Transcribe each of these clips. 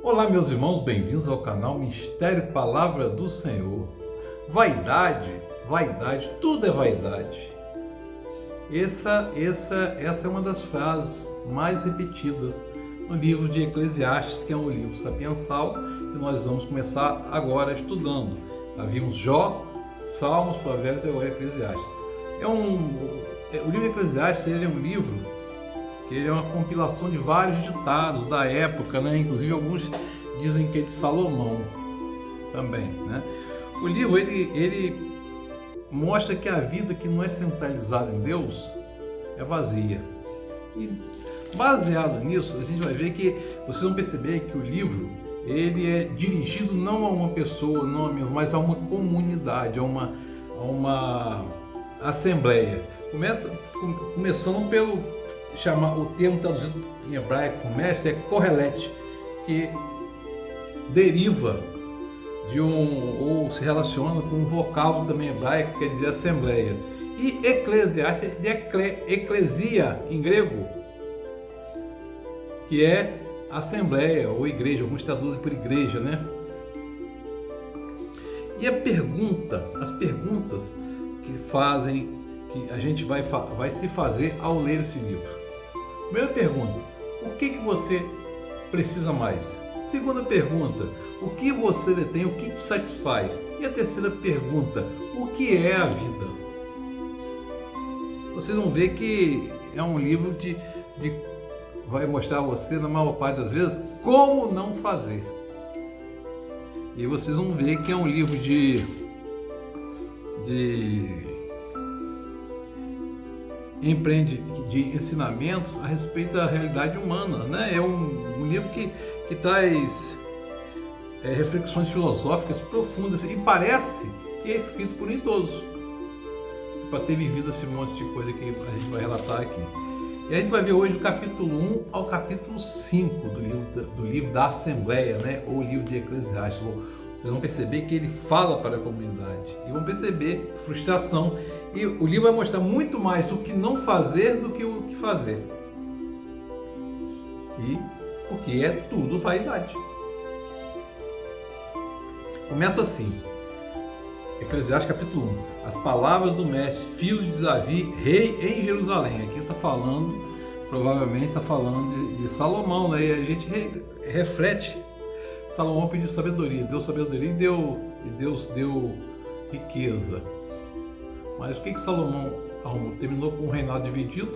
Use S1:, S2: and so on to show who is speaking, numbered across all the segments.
S1: Olá, meus irmãos, bem-vindos ao canal Mistério Palavra do Senhor. Vaidade, tudo é vaidade. Essa é uma das frases mais repetidas no livro de Eclesiastes, que é um livro sapiensal, que nós vamos começar agora estudando. Já vimos Jó, Salmos, Provérbios e agora Eclesiastes. O livro de Eclesiastes ele é um livro que ele é uma compilação de vários ditados da época, né? Inclusive alguns dizem que é de Salomão também, né? O livro ele mostra que a vida que não é centralizada em Deus é vazia. E baseado nisso, a gente vai ver que vocês vão perceber que o livro ele é dirigido não a uma pessoa, não a mim, mas a uma comunidade, a uma assembleia. Começando pelo o termo traduzido em hebraico mestre é Kohelet, que deriva de ou se relaciona com um vocábulo também hebraico, quer dizer assembleia. E Eclesiastes de eclesia em grego, que é assembleia ou igreja, alguns traduzem por igreja, né? E as perguntas que a gente vai se fazer ao ler esse livro. Primeira pergunta, o que você precisa mais? Segunda pergunta, o que você detém, o que te satisfaz? E a terceira pergunta, o que é a vida? Vocês vão ver que é um livro vai mostrar a você, na maior parte das vezes, como não fazer. E vocês vão ver que é um livro de ensinamentos a respeito da realidade humana, né? É um livro que traz reflexões filosóficas profundas e parece que é escrito por idosos, para ter vivido esse monte de coisa que a gente vai relatar aqui. E a gente vai ver hoje do capítulo 1 ao capítulo 5 do livro da Assembleia, né? Ou livro de Eclesiastes. Vocês vão perceber que ele fala para a comunidade e vão perceber frustração. E o livro vai mostrar muito mais o que não fazer do que o que fazer. E o que é tudo vaidade. Começa assim. Eclesiastes capítulo 1. As palavras do mestre, filho de Davi, rei em Jerusalém. Aqui está falando, provavelmente está falando de Salomão, né? E a gente reflete. Salomão pediu sabedoria, deu sabedoria e Deus deu riqueza. Mas o que Salomão arrumou? Terminou com um reinado dividido,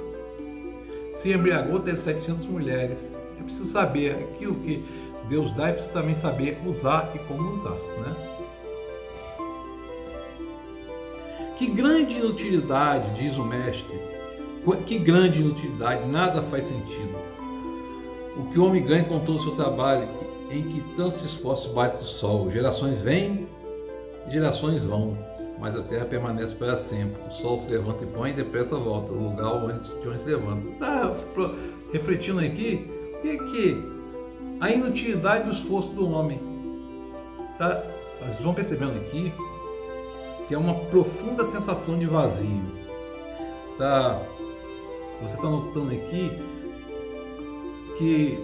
S1: se embriagou, teve 700 mulheres. É preciso saber aquilo que Deus dá, é preciso também saber usar e como usar, né? Que grande inutilidade, diz o mestre, que grande inutilidade, nada faz sentido. O que o homem ganha com todo o seu trabalho, em que tantos esforços bate o sol, gerações vêm, gerações vão, mas a terra permanece para sempre. O sol se levanta e põe e depressa volta, o lugar de onde se levanta. Está refletindo aqui que a inutilidade do esforço do homem. Tá? Vocês vão percebendo aqui que é uma profunda sensação de vazio. Tá? Você está notando aqui que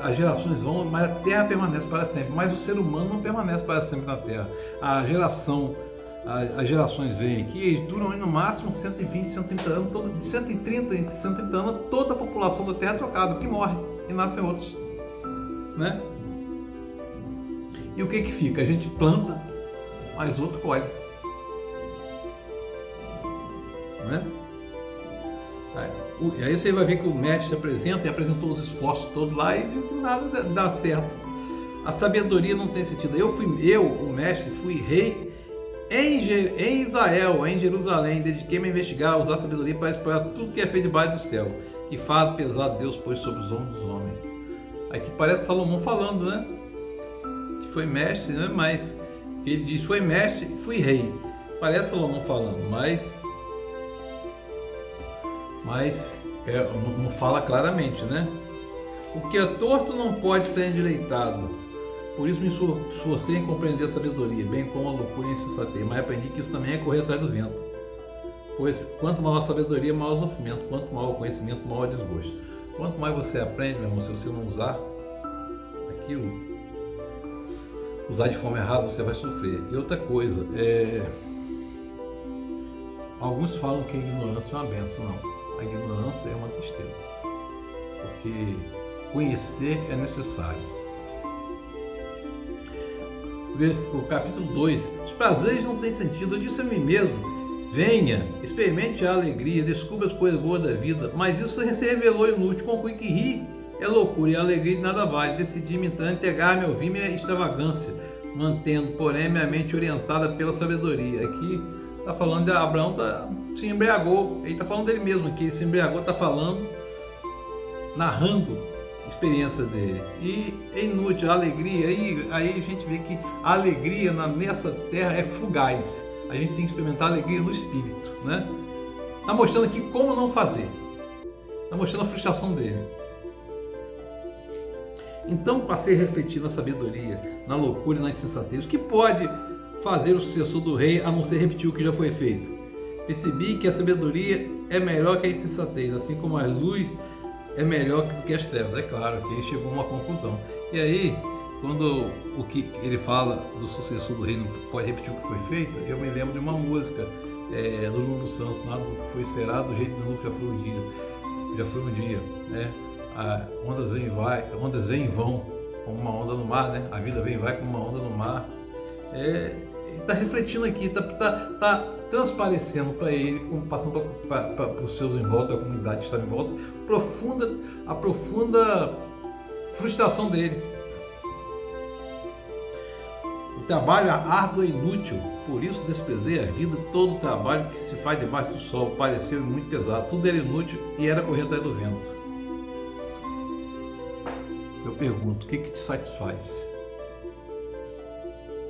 S1: as gerações vão, mas a terra permanece para sempre. Mas o ser humano não permanece para sempre na terra. As gerações vêm aqui e duram no máximo 120, 130 anos, de 130 em 130 anos, toda a população da terra é trocada, que morre e nascem outros, né? E o que fica? A gente planta, mas outro colhe, né? E aí você vai ver que o mestre se apresenta e apresentou os esforços todos lá e viu que nada dá certo. A sabedoria não tem sentido. O mestre, fui rei em Israel, em Jerusalém, dediquei-me a investigar, a usar a sabedoria para explorar tudo que é feito debaixo do céu. Que fardo pesado Deus pôs sobre os ombros dos homens. Aqui parece Salomão falando, né? Que foi mestre, né? Mas que ele diz, foi mestre, fui rei. Parece Salomão falando, mas não fala claramente, né? O que é torto não pode ser endireitado. Por isso me esforcei em compreender a sabedoria, bem como a loucura e a insensatez, mas aprendi que isso também é correr atrás do vento. Pois quanto maior a sabedoria, maior o sofrimento, quanto maior o conhecimento, maior o desgosto. Quanto mais você aprende, meu irmão, se você não usar, aquilo, usar de forma errada, você vai sofrer. E outra coisa, alguns falam que a ignorância é uma benção. Não, a ignorância é uma tristeza, porque conhecer é necessário. O capítulo 2, os prazeres não têm sentido, eu disse a mim mesmo, venha, experimente a alegria, descubra as coisas boas da vida, mas isso se revelou inútil, conclui que rir é loucura e a alegria de nada vale, decidi me entregar-me a ouvir minha extravagância, mantendo, porém, minha mente orientada pela sabedoria. Aqui está falando de Abraão, se embriagou, ele está falando dele mesmo aqui, ele se embriagou, está falando, narrando experiência dele, e é inútil a alegria, aí a gente vê que a alegria nessa terra é fugaz, a gente tem que experimentar a alegria no espírito, né? Está mostrando aqui como não fazer, está mostrando a frustração dele. Então passei a refletir na sabedoria, na loucura e na insensatez. O que pode fazer o sucessor do rei a não ser repetir o que já foi feito? Percebi que a sabedoria é melhor que a insensatez, assim como a luz é melhor do que as trevas. É claro que ele chegou a uma conclusão. E aí, quando o que ele fala do sucessor do rei não pode repetir o que foi feito, eu me lembro de uma música do Lulu Santos, nada do que foi será, do jeito de novo já foi um dia, né? Ondas vêm e vão, como uma onda no mar, né? A vida vem e vai como uma onda no mar. Ele está refletindo aqui, está transparecendo para ele, passando para os seus em volta, a comunidade que está em volta, a profunda frustração dele. O trabalho árduo é inútil, por isso desprezei a vida. Todo o trabalho que se faz debaixo do sol pareceu muito pesado, tudo era inútil e era correr atrás do vento. Eu pergunto, o que te satisfaz?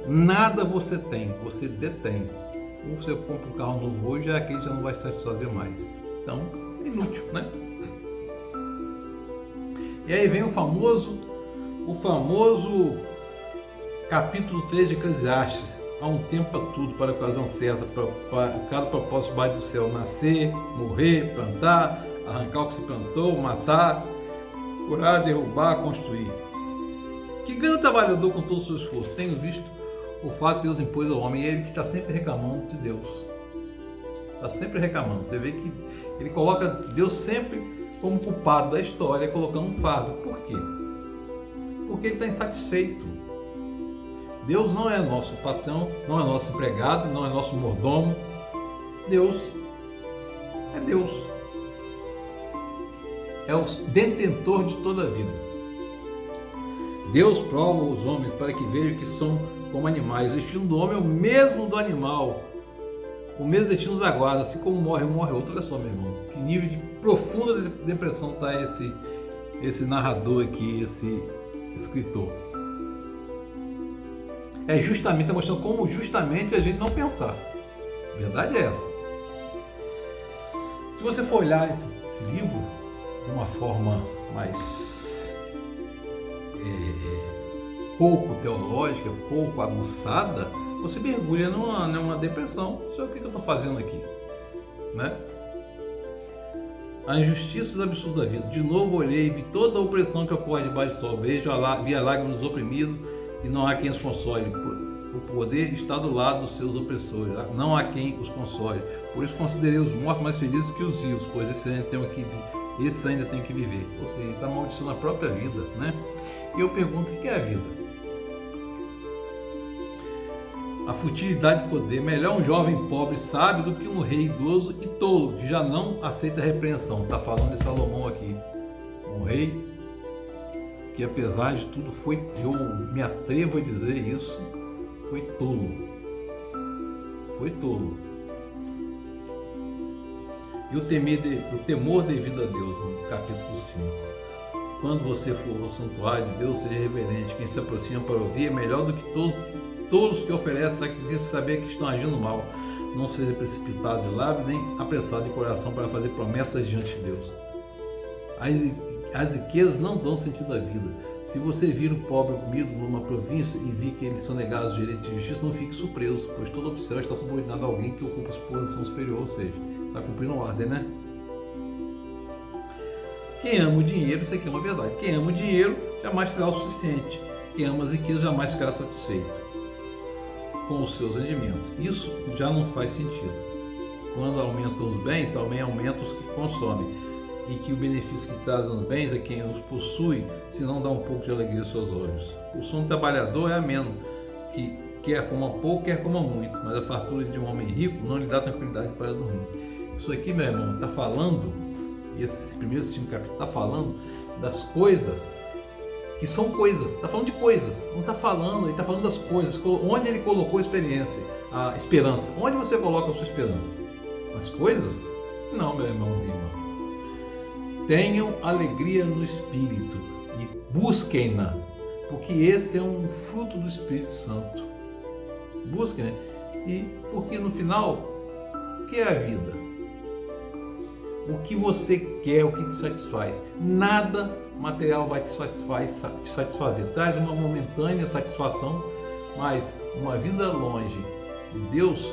S1: Nada você tem, você detém. Ou você compra um carro novo hoje, aquele já não vai satisfazer mais. Então, é inútil, né? E aí vem o famoso capítulo 3 de Eclesiastes. Há um tempo para tudo, para a ocasião certa, para cada propósito baixo do céu. Nascer, morrer, plantar, arrancar o que se plantou, matar, curar, derrubar, construir. Que ganha o trabalhador com todo o seu esforço? Tenho visto o fato de Deus impôs ao homem, e ele que está sempre reclamando de Deus. Está sempre reclamando. Você vê que ele coloca Deus sempre como culpado da história, colocando um fardo. Por quê? Porque ele está insatisfeito. Deus não é nosso patrão, não é nosso empregado, não é nosso mordomo. Deus é Deus. É o detentor de toda a vida. Deus prova os homens para que vejam que são como animais. O destino do homem é o mesmo do animal. O mesmo destino nos aguarda. Assim como morre um, morre outro. Olha só, meu irmão. Que nível de profunda depressão está esse narrador aqui, esse escritor. Está mostrando como justamente a gente não pensar. A verdade é essa. Se você for olhar esse livro de uma forma mais pouco teológica, pouco aguçada, você mergulha numa depressão. Isso é o que eu estou fazendo aqui, né? A injustiça absurda da vida. De novo olhei e vi toda a opressão que ocorre debaixo do sol. Vi a lágrima dos oprimidos e não há quem os console. O poder está do lado dos seus opressores. Não há quem os console. Por isso considerei os mortos mais felizes que os vivos, pois esses ainda têm que viver. Ou seja, ele está amaldiçoando a própria vida, né? E eu pergunto, o que é a vida? A futilidade do poder. Melhor um jovem pobre sábio do que um rei idoso e tolo, que já não aceita repreensão. Está falando de Salomão aqui. Um rei que, apesar de tudo, eu me atrevo a dizer isso, foi tolo. Foi tolo. E o temor devido a Deus, no capítulo 5. Quando você for ao santuário de Deus, seja reverente. Quem se aproxima para ouvir é melhor do que todos que oferecem sacrifício, saber que estão agindo mal. Não seja precipitado de lábio, nem apressado de coração para fazer promessas diante de Deus. As riquezas não dão sentido à vida. Se você vir um pobre oprimido numa província e vir que eles são negados os direitos de justiça, não fique surpreso, pois todo oficial está subordinado a alguém que ocupa posição superior, ou seja, está cumprindo ordem, né? Quem ama o dinheiro, isso aqui é uma verdade, quem ama o dinheiro jamais terá o suficiente. Quem ama as riquezas jamais ficará satisfeito com os seus rendimentos. Isso já não faz sentido. Quando aumentam os bens, também aumentam os que consomem. E que o benefício que trazem os bens é quem os possui, se não dá um pouco de alegria aos seus olhos. O sono do trabalhador é ameno, que quer coma pouco, quer coma muito, mas a fartura de um homem rico não lhe dá tranquilidade para dormir. Isso aqui, meu irmão, está falando, esse primeiro 5 capítulos está falando das coisas que são coisas, está falando de coisas, não está falando, ele está falando das coisas, onde ele colocou a esperança, onde você coloca a sua esperança? Nas coisas? Não, meu irmão, minha irmã. Tenham alegria no Espírito e busquem-na, porque esse é um fruto do Espírito Santo. Busquem, né? E porque no final, o que é a vida? O que você quer, o que te satisfaz? Nada material vai te satisfazer. Traz uma momentânea satisfação, mas uma vida longe de Deus,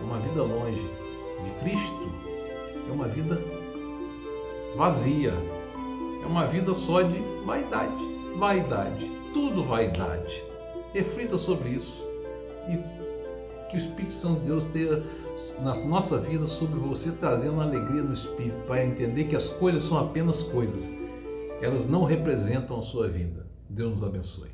S1: uma vida longe de Cristo, é uma vida vazia, é uma vida só de vaidade, tudo vaidade. Reflita sobre isso e que o Espírito Santo de Deus tenha na nossa vida sobre você, trazendo alegria no Espírito, para entender que as coisas são apenas coisas, elas não representam a sua vida. Deus nos abençoe.